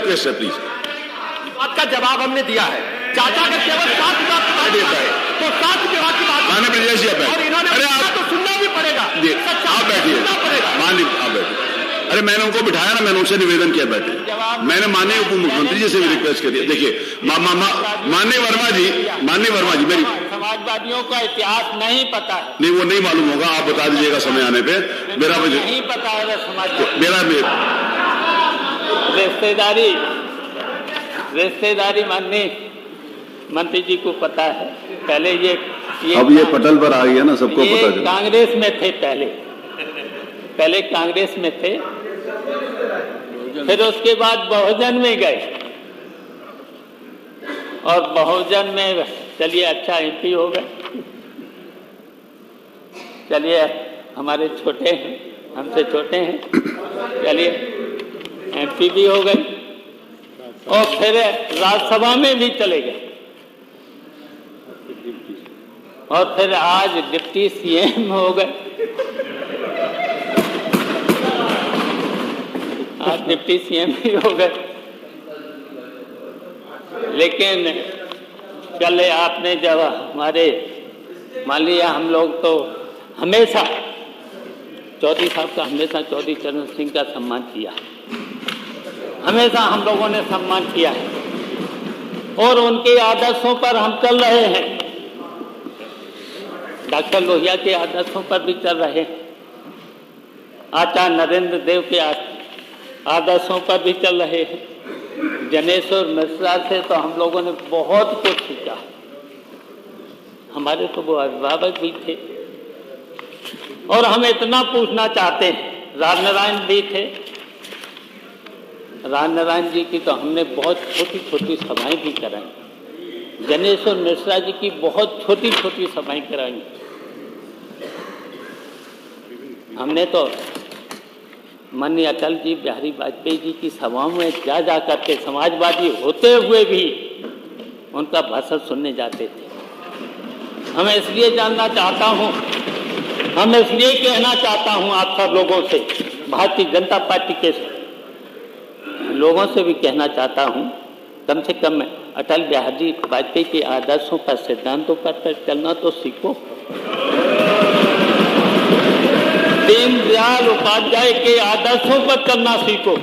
Request है please. बात का जवाब हमने दिया है। चाचा का केवल 7 विभाग की बात देता है तो 7 विभाग की बात माननीय ब्रजेश जी आप बैठिए। और इन्होंने अरे आप तो सुनना भी पड़ेगा, आप बैठिए। सुनना पड़ेगा। माननीय आप बैठिए। अरे मैंने उनको बिठाया ना, मैंने उनसे निवेदन किया बैठे। मैंने माननीय उप मुख्यमंत्री जी से भी रिक्वेस्ट करी। देखिए माननीय वर्मा जी मेरी समाजवादियों का इतिहास नहीं पता है। नहीं, वो नहीं मालूम होगा, आप बता दीजिएगा समय आने पे। मेरा नहीं पता है समाजवादी। मेरा रिश्तेदारी माननीय मंत्री जी को पता है। पहले ये अब ये पटल पर आ गई है ना, सबको पता है। कांग्रेस में थे, पहले कांग्रेस में थे, फिर उसके बाद बहुजन में गए और बहुजन में चलिए अच्छा एमपी हो गए। चलिए हमारे छोटे हैं, हमसे छोटे हैं, चलिए एमपी भी हो गए और फिर राज्यसभा में भी चले गए और फिर आज डिप्टी सीएम हो गए। आज डिप्टी सीएम भी हो गए। लेकिन कल आपने जब हमारे मान लिया, हम लोग तो हमेशा चौधरी साहब का, हमेशा चौधरी चरण सिंह का सम्मान किया, हमेशा हम लोगों ने सम्मान किया है और उनके आदर्शों पर हम चल रहे हैं। डॉक्टर लोहिया के आदर्शों पर भी चल रहे हैं, आचार्य नरेंद्र देव के आदर्शों पर भी चल रहे हैं। जनेश्वर मिश्रा से तो हम लोगों ने बहुत कुछ सीखा, हमारे तो वो अभिभावक भी थे और हम इतना पूछना चाहते हैं। राजनारायण भी थे, राजनारायण जी की तो हमने बहुत छोटी छोटी सभाएं भी कराई, जनेश्वर मिश्रा जी की बहुत छोटी छोटी सभाएं कराई। हमने तो माननीय अटल जी बिहारी वाजपेयी जी की सभाओं में जा करके समाजवादी होते हुए भी उनका भाषण सुनने जाते थे। हम इसलिए जानना चाहता हूं, हम इसलिए कहना चाहता हूं आप सब लोगों से, भारतीय जनता पार्टी के लोगों से भी कहना चाहता हूं, कम से कम अटल बिहारी वाजपेयी के आदर्शों पर, सिद्धांतों पर चलना तो सीखो। दीनदयाल उपाध्याय के आदर्शों पर चलना सीखो,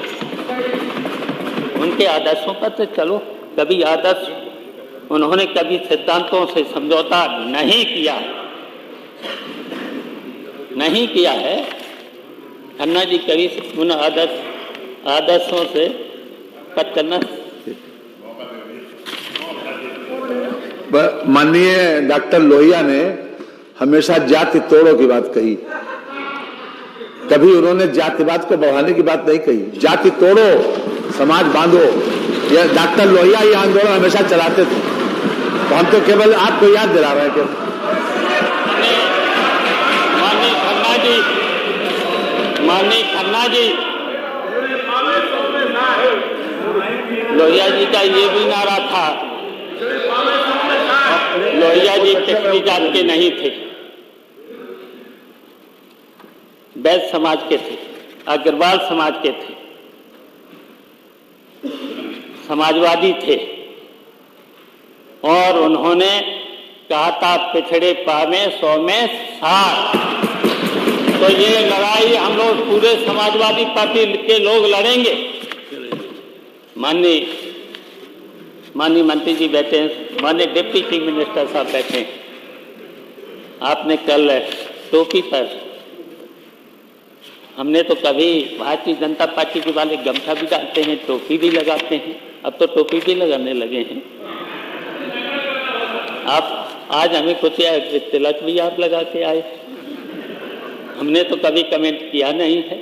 उनके आदर्शों पर तो चलो। कभी आदर्श, उन्होंने कभी सिद्धांतों से समझौता नहीं किया, नहीं किया है। खन्ना जी कभी उन आदर्शों से पर चलना। माननीय डॉक्टर लोहिया ने हमेशा जाति तोड़ो की बात कही, कभी उन्होंने जातिवाद को बढ़ाने की बात नहीं कही। जाति तोड़ो, समाज बांधो, यह डॉक्टर लोहिया ये आंदोलन हमेशा चलाते थे। तो हम तो केवल आपको याद दिला रहे हैं कि माननीय खन्ना जी, लोहिया जी का ये भी नारा था, लोहिया जी टिकरी जात के नहीं थे, वैश्य समाज के थे, अग्रवाल समाज के थे, समाजवादी थे और उन्होंने कहा था पिछड़े पावे 100 में 60। तो ये लड़ाई हम लोग पूरे समाजवादी पार्टी के लोग लड़ेंगे। माननीय मंत्री जी बैठे हैं, माननीय डिप्टी चीफ मिनिस्टर साहब बैठे हैं। आपने कल टोपी पर, हमने तो कभी भारतीय जनता पार्टी के वाले गमछा भी डालते हैं, टोपी भी लगाते हैं, अब तो टोपी भी लगाने लगे हैं। आप आज हमें कुछ तिलक भी आप लगा के आए, हमने तो कभी कमेंट किया नहीं है।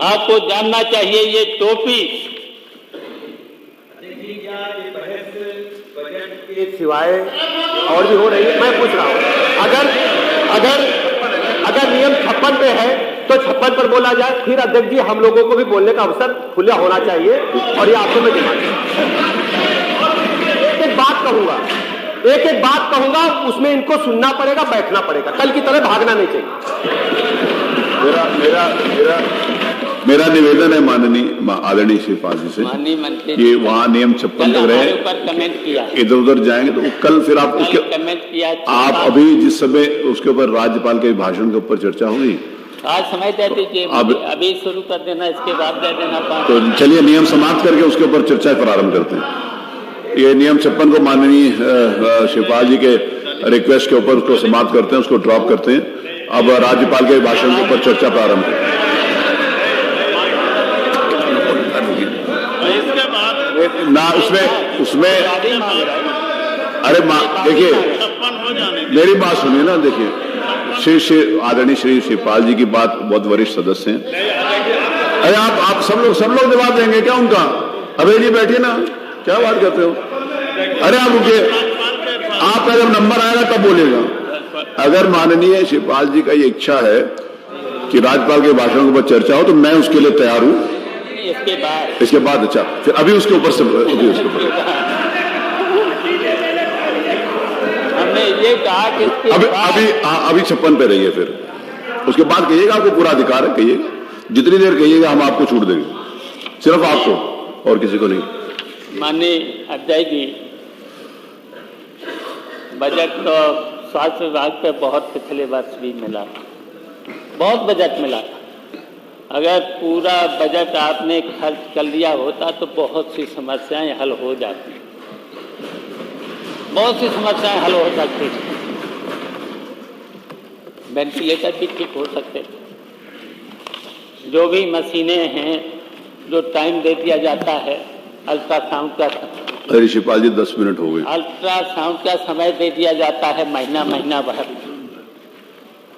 आपको जानना चाहिए ये टोपी बजट के सिवाय और भी हो रही है। मैं पूछ रहा हूँ, अगर नियम 56 पे है तो 56 पर बोला जाए, फिर अध्यक्ष जी हम लोगों को भी बोलने का अवसर खुला होना चाहिए और ये आपको मैं डिमांड एक एक बात कहूंगा, उसमें इनको सुनना पड़ेगा, बैठना पड़ेगा, कल की तरह भागना नहीं चाहिए। मेरा निवेदन है माननीय आदरणीय शिवपाल जी से माननीय मंत्री कि वहाँ नियम 56 कल तक हमारे रहे, ऊपर कमेंट किया, इधर उधर जाएंगे तो कल फिर आप उसके कमेंट किया। आप अभी जिस समय उसके ऊपर राज्यपाल के भाषण के ऊपर चर्चा होगी, आज समय दे दीजिए, अभी शुरू कर देना, इसके बाद दे देना। तो चलिए नियम समाप्त करके उसके ऊपर चर्चा प्रारंभ करते हैं। ये नियम 56 को माननीय शिवपाल जी के रिक्वेस्ट के ऊपर उसको समाप्त करते हैं, उसको ड्रॉप करते हैं। अब राज्यपाल के भाषण के ऊपर चर्चा प्रारंभ करते हैं। ना उसमें अरे देखिए मेरी बात सुनिए ना, देखिए श्री आदरणीय श्री शिवपाल जी की बात, बहुत वरिष्ठ सदस्य हैं। अरे आप सब लोग जवाब देंगे क्या उनका? अबे जी बैठिए ना, क्या बात करते हो? अरे आप रुकिए, आपका जब नंबर आएगा तब बोलेगा। अगर माननीय शिवपाल जी का ये इच्छा है कि राज्यपाल के भाषण के ऊपर चर्चा हो तो मैं उसके लिए तैयार हूं। इसके बाद अच्छा, फिर अभी उसके ऊपर से हमने ये कहा कि अभी 56 पे रहिए, फिर उसके बाद कहिएगा, आपको पूरा अधिकार है, कहिएगा जितनी देर कहिएगा, हम आपको छूट देंगे, सिर्फ आपको और किसी को नहीं। माननीय अध्यक्ष जी, बजट तो स्वास्थ्य विभाग पे बहुत पिछले वर्ष भी मिला था, बहुत बजट मिला था। अगर पूरा बजट आपने खर्च कर लिया होता तो बहुत सी समस्याएं हल हो जाती, बहुत सी समस्याएं हल हो सकती। वेंटिलेटर भी ठीक हो सकते थे। जो भी मशीनें हैं, जो टाइम दे दिया जाता है अल्ट्रासाउंड का, अरे शिवपाल जी 10 मिनट हो गए, अल्ट्रासाउंड का समय दे दिया जाता है महीना भर,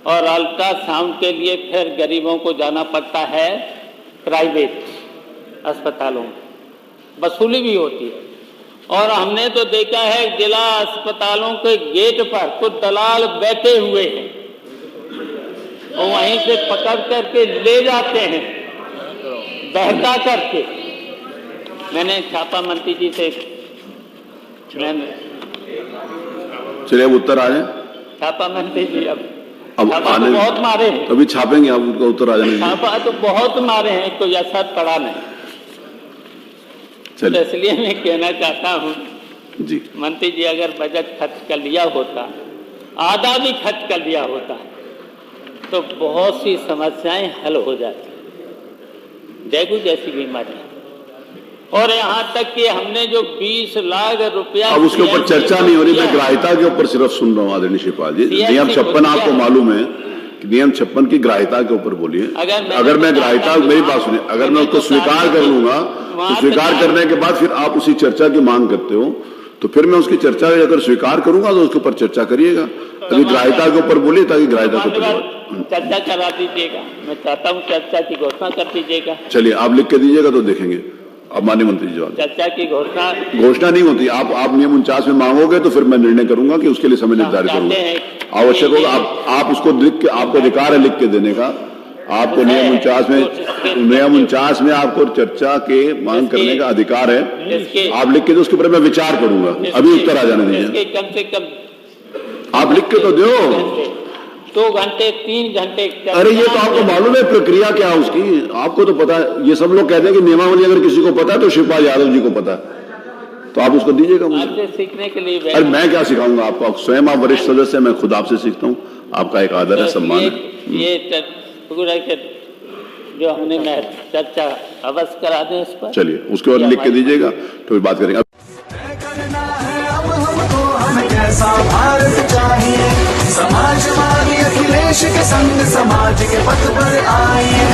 और अल्ट्रासाउंड के लिए फिर गरीबों को जाना पड़ता है प्राइवेट अस्पतालों में, वसूली भी होती है। और हमने तो देखा है जिला अस्पतालों के गेट पर कुछ दलाल बैठे हुए हैं और वहीं से पकड़ करके ले जाते हैं बहका करके। मैंने छापा मंत्री जी से चलिए अब उत्तर आ जाए। छापा मंत्री जी अब छापा तो बहुत मारे हैं, अभी छापेंगे, आप उनका उत्तर आ जाने दीजिए। छापा तो बहुत मारे हैं, कोई असर पड़ा नहीं। तो इसलिए मैं कहना चाहता हूँ जी, मंत्री जी, अगर बजट खर्च कर लिया होता, आधा भी खर्च कर लिया होता, तो बहुत सी समस्याएं हल हो जाती। डेंगू जैसी बीमारी, और यहाँ तक कि हमने जो 20 लाख रुपया, अब उसके ऊपर चर्चा नहीं हो रही, मैं ग्राह्यता के ऊपर सिर्फ सुन रहा हूँ आदरणीय शिवपाल जी। नियम 56 आपको मालूम है कि नियम 56 की ग्राह्यता के ऊपर बोलिए। अगर मैं ग्राह्यता, मेरी बात सुनिए, अगर मैं उसको स्वीकार कर लूंगा तो स्वीकार करने के बाद फिर आप उसी चर्चा की मांग करते हो, तो फिर मैं उसकी चर्चा अगर स्वीकार करूंगा तो उसके ऊपर चर्चा करिएगा। अभी ग्राह्यता के ऊपर बोलिए ताकि ग्राह्यता के ऊपर चर्चा करा दीजिएगा। मैं चाहता हूँ चर्चा की घोषणा कर दीजिएगा। चलिए आप लिख के दीजिएगा तो देखेंगे। अब माननीय मंत्री जी जवाब। चर्चा की घोषणा नहीं होती, आप नियम 49 में मांगोगे तो फिर मैं निर्णय करूंगा कि उसके लिए समय निर्धारित करूंगा। आवश्यक होगा आप उसको लिख के, आपको अधिकार है लिख के देने का। आपको नियम 49 में आपको चर्चा के मांग करने का अधिकार है। आप लिख के दो, उसके ऊपर मैं विचार करूंगा। अभी उत्तर आ जाने दीजिए। कम से कम आप लिख के तो दो। 2 घंटे 3 घंटे। अरे ये तो आपको मालूम है प्रक्रिया क्या है उसकी, आपको तो पता है। ये सब लोग कहते हैं कि नियमावली अगर किसी को पता है तो शिवपाल यादव जी को पता है, तो आप उसको दीजिएगा मुझे। आपसे सीखने के लिए। अरे मैं क्या सिखाऊंगा आपको, स्वयं आप वरिष्ठ सदस्य, मैं खुद आपसे सीखता हूँ। आपका एक आदर है, सम्मान है। ये पूरा जो हमने चर्चा अवश्य करा दें इस पर। चलिए उसके बाद लिख के दीजिएगा तो फिर बात करेंगे। कैसा भारत चाहिए, समाजवादी अखिलेश के संग समाज के पथ पर आइए।